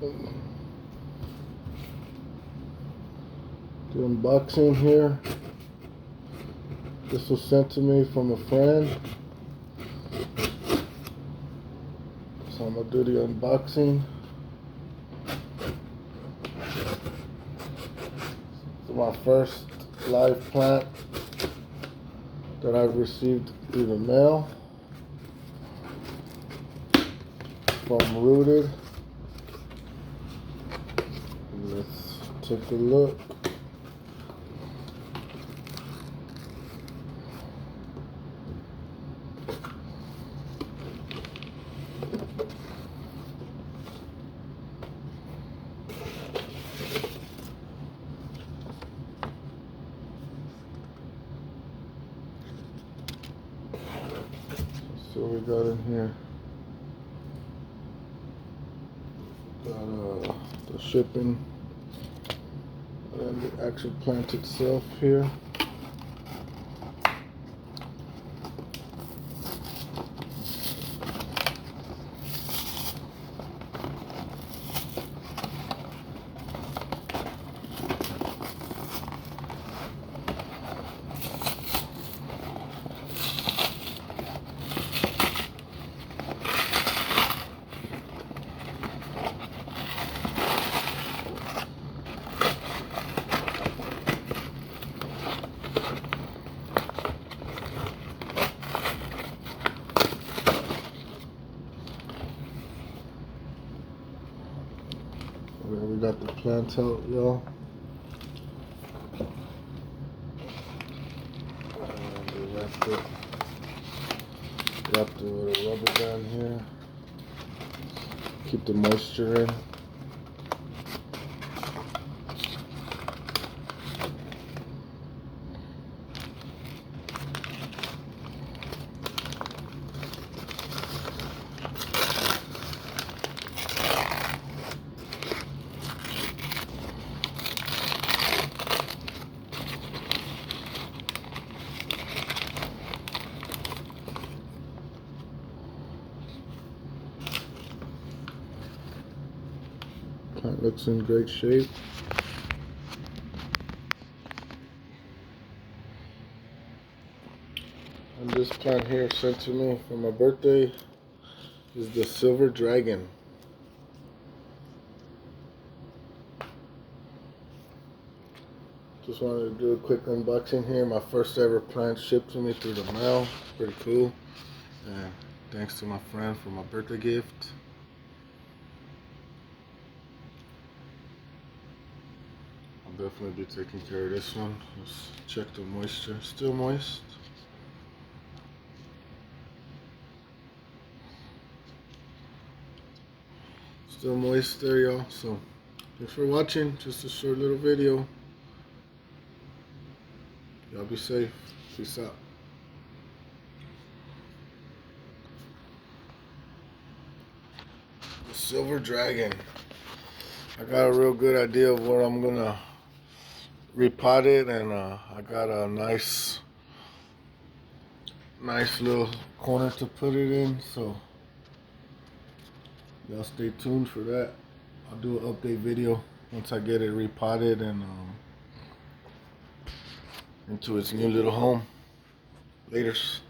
The unboxing here. This was sent to me from a friend. So I'm gonna do the unboxing. It's my first live plant that I've received through the mail from Rooted. Let's take a look. So we got in here. Got the shipping and the actual plant itself here. We got the plant out, y'all. And we wrapped it with a rubber band here. Keep the moisture in. Plant looks in great shape. And this plant here sent to me for my birthday is the Silver Dragon. Just wanted to do a quick unboxing here. My first ever plant shipped to me through the mail. Pretty cool. And thanks to my friend for my birthday gift. I'll definitely be taking care of this one. Let's check the moisture. Still moist. Still moist there, y'all. So thanks for watching. Just a short little video. Y'all be safe. Peace out. The Silver Dragon. I got a real good idea of where I'm gonna repot it, and I got a nice little corner to put it in. So y'all stay tuned for that. I'll do an update video once I get it repotted and into its new little home. Laters.